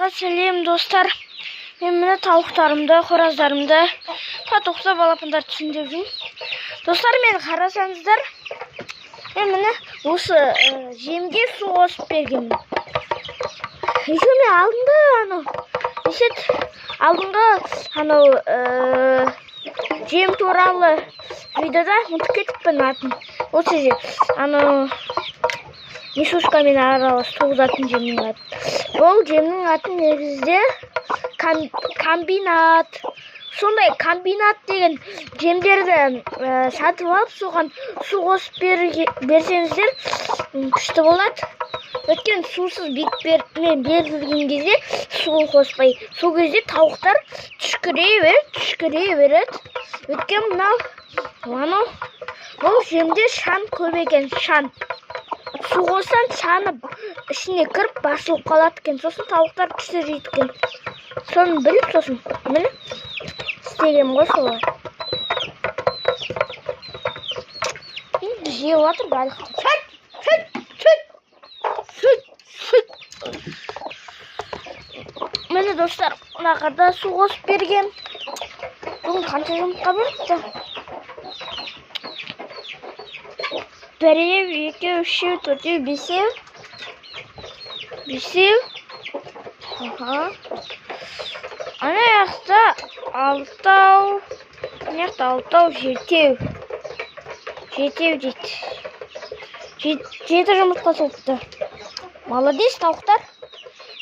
Сәлем достар. Мен міне тауықтарымды, қораздарымды татуқса балапандар түсіндеп жүрмін. Достар, мені қарасаңыздар, мен міне осы жемге су қосып бергенмін. Еще мен алдыңғы жем туралы видеода ұмытып кетіппін атын. Осы же Мишушкамен аралас туғызатын жемнің аты. Бұл жемнің аты негізде комбинат. Сондай комбинат деген жемдерді сатып алып, соған су қосып берсеңіздер күшті болады. Өткен сусыз беріп жүрген кезде су қоспай, сол кезде тауықтар түшкірей береді. Өткен бұл жемде шан көп екен, шан. Су қоссаң шаны ішіне кіріп басылып қалады екен. Сосын тауықтар түсі жейді екен. Соны біліп, сосын міне істегенмін ғой солай. Жеп отыр барлық. Міне достар, мына қарда су қосып берген. Бүгін қанша жұмыртқа беріпті? 1, 2, 3, 4, 5. Ана жақта 6, мына жақта 7 дейді. 7 жұмыртқа соқты. Молодец, тауықтар.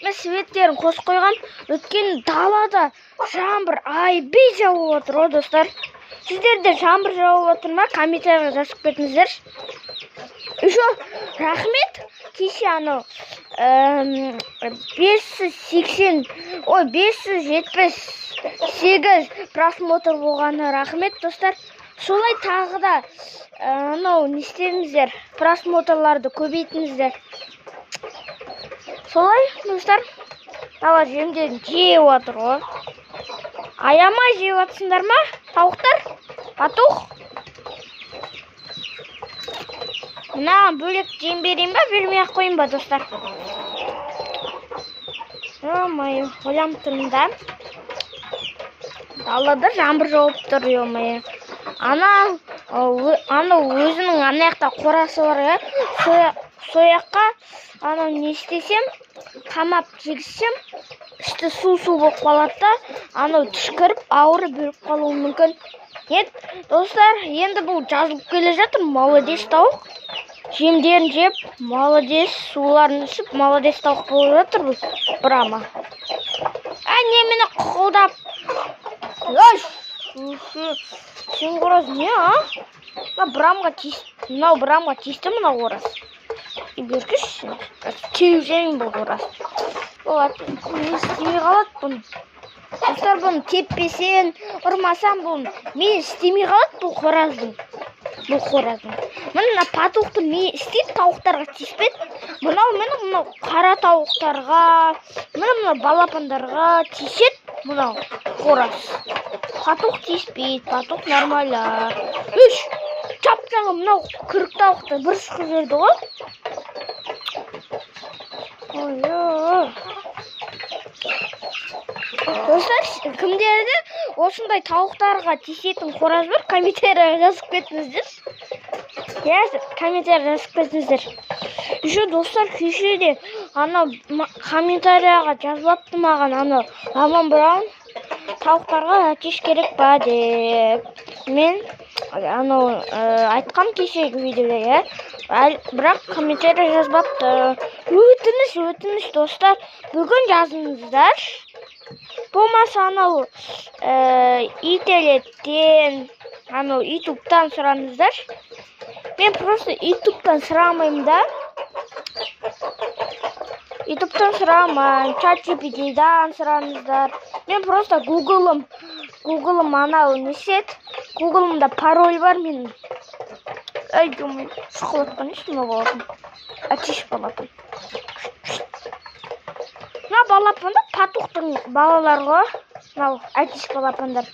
Мен светтерін қосып қойған. Өткен далада жаңбыр айбей жауып отыр ғой достар. Сіздерде жаңбыр жауып отыр ма? Комментарийға жазып кетіңіздер. Еще рахмет, кеше 578 просмотр болғаны рахмет достар. Солай тағы да не істеңіздер, просмотрларды көбейтіңіздер. Солай достар, дала жемдерін жеп отыр ғой. Аямай жеп отсыңдар ма, тауықтар? Патух. Мынаған бөлек жем берейін ба, бермей-ақ қойын ба достар? Ой, ойланып тұрмын да. Далада жаңбыр жауып тұр, ой. Ана өзінің ана жақта қорасы бар, сояққа не істесем, қамап жегізсем, ішті су болып қалады да, түшкіріп, ауыры бөліп қалуы мүмкін. Достар, енді бұл жазылып келе жатыр, молодец тауық. Жемдерін жеп, молодец, суларын ішіп, молодец тауық болып жатыр бұл. Брама. Немені құқылдап. Сен қораз не, Мынау брамға тесті мұна қораз. Беркіш, теужен бұл қораз. Болады, не істемей қалады бұны. Достар, бұны теппесен, ұрмасан бұны. Мен істемей қалады бұл қораздың. Мына патуқты не істейді, тауықтарға теспеді. Мынау қара тауықтарға, мына балапандарға теседі мынау қораз. Патуқ теспейді, патуқ нормаля. Жап-жаңа мынау күрік тауықты бір шықы жерді ғой. Достар, кімдерді осындай тауықтарға тесетін қораз бар, комментарийға жазып кетіңіздер. Комментарийға жазып кетіңіздер. Еще достар, кешеде комментарийға жазылыпты маған Ламан Браун тауықтарға әтеш керек па деп. Мен айтқам кешегі видеода, бірақ комментарий жазбапты. Өтініш достар, бүгін жазыңыздар. Болмаса ителеттен, ютубтан сұраңыздар. Мен просто ютубтан сұрамайым да. Ютубтан сұрамайым, ChatGPT-дан сұраңыздар. Мен просто Гуглым несет. Гуглымда пароль бар менің. Шықылатқан ешкім болатын. Әтеш балапан. Мына балапандар патуқтың балалары ғой. Мынау әтеш балапандар.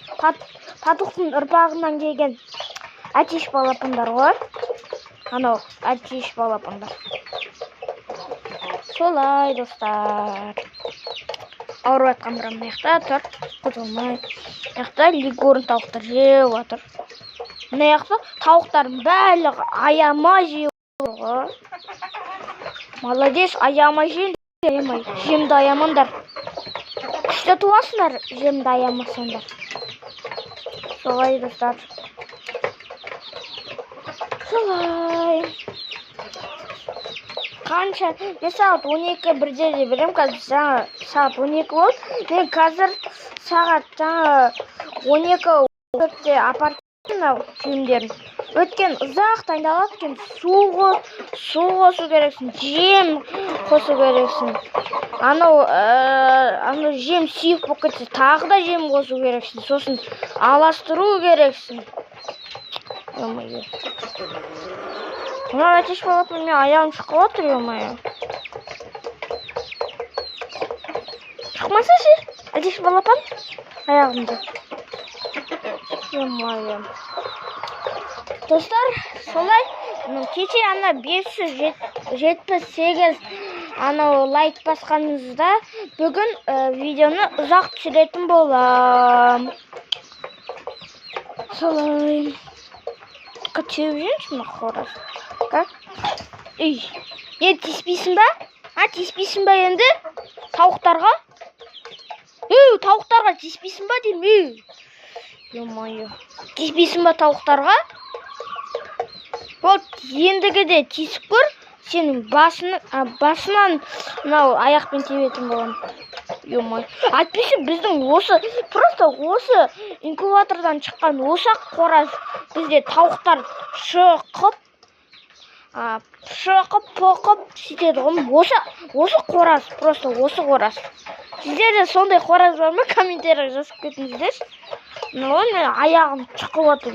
Патуқтың ұрпағынан келген әтеш балапандар ғой. Әтеш балапандар. Солай достар. ауырып жатқан бір мына жақта тұр, қозғалмай. Мына жақта лигорн тауықтар жеп отыр. Мына жақта тауықтардың барлығы аямай жеп отыр. Молодец, аямай жейді, жемді аямаңдар. Күшті туасыңдар, жемді аямасаңдар. Солай, достар. Солай. Қанша, мен сағат 12:01-де берем, қазір сағат 12 болды. Мен қазір сағат 12:04-де апарып жемдерін. Өткен ұзақ дайындалады екен, су қосу керексің, жем қосу керексің. Анау жем сүйіп болып кетсе, тағы да жем қосу керексің. Сосын аластыру керексің. Мына әтеш балапан мен аяғым шықып отыр, шықмаса ше, әтеш балапан аяғымды. Достар, солай, кеше 578 лайк басқаныңызда бүгін видеоны ұзақ түсіретін болам. Солай. Теуіп жүрінші ма қораз? Не, теспейсің ба? Теспейсің ба енді? Тауықтарға? Тауықтарға теспейсің ба дейм? Теспейсің ба тауықтарға? Вот, ендігіде тесіп көр, сенің басынан аяқпен тебетін болам. Әйтпесе біздің просто осы инкубатордан шыққан осы қораз бізде тауықтар шықып, поқып сөйтеді ғой. Осы қораз, просто осы қораз. Сіздерде сондай қораз бар ма? Комментария жазып кетіңіздер. Мен аяғым шықып отыр,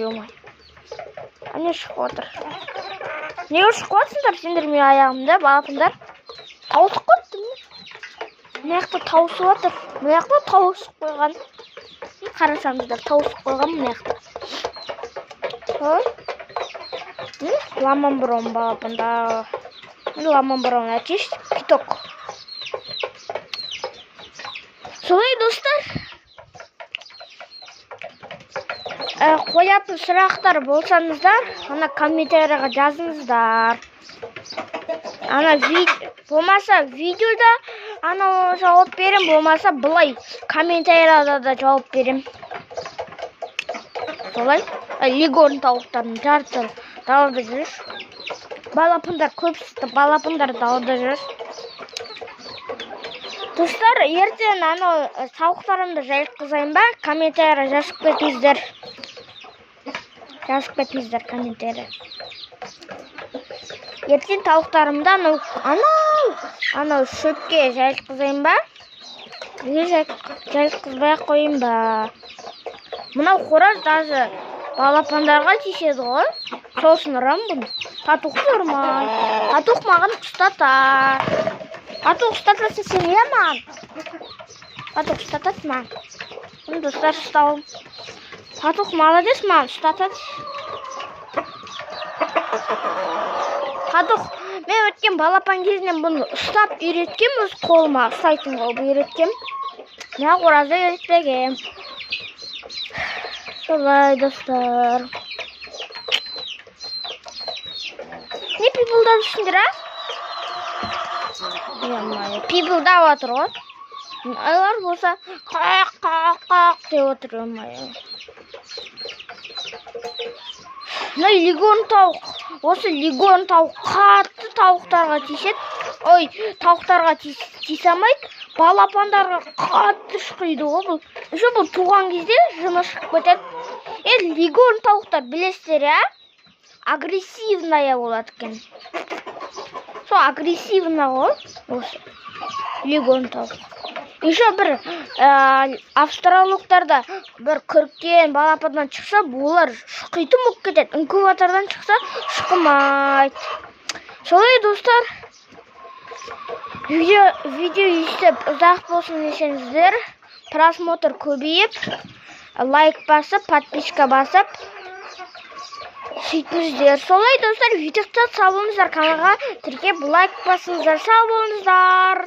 Әне шықып отыр. Неге шықып отсыңдар сендер мен аяғымда, балапандар? Тауысып қойыпты ме? Мына жақта тауысып отыр. Мына жақта тауысып қойған. Қарасаңыздар, тауысып қойған мына жақта. Ламан бұрын балапанда. Ламан бұрын әтеш, питок. Солай, достар. Қоятын сұрақтар болсаңыздар, комментарияға жазыңыздар. Болмаса видеода жауап берем, болмаса былай комментарияда да жауап берем. Солай, лигорн тауықтарын жарты далада жүр. Балапандар көпсізді, балапандар далада жүр. Достар, ертең тауықтарымды жайылтқызайын ба? Комментария жазып кетіңіздер. Комментария. Ертең тауықтарымды шөпке жайылтқызайын ба? Жайылтқызбай қойын ба? Мынау қораз даже балапандарға тиіседі ғой. Сосын ұрам бұны. Татуқты ұрмай. Татуқ маған ұстатар. Татуқ ұстатасы сен маған. Татуқ ұстатасы маған. Бұны достар ұстауым. Татуқ молодец маған ұстатады. Татуқ, мен өткен балапан кезінен бұны ұстап үйреткем, өз қолыма ұстайтын қолып үйреткем. Мен қоразды үйретпегем. Солай, достар. Не пипылдап үшіндер, Пипылдап отыр ғой. Айлар болса, қақ деп отыр, лигорн тауық. Осы лигорн тауық қатты тауықтарға тиіседі. Тауықтарға тиіsamайды. Балапандарға қатты шықиды ғой бұл. Бұл туған кезде жыны шығып кетеді. Лигорн тауықтар білесіздер, агрессивная болады екен. Сол агрессивная ғой. Осы лигорн тауық. Еще бір австралиялықтарда бір күріктен балапандан шықса, олар шықитын болып кетеді. Инкубатордан шықса, шықмайды. Солай, достар. Видео естіп ұзақ болсын десеңіздер, просмотр көбейіп, лайк басып, подписка басып, сөйтіңіздер. Солай, достар, видеода сау болыңыздар, каналға тіркеп лайк басыңыздар, сау болыңыздар.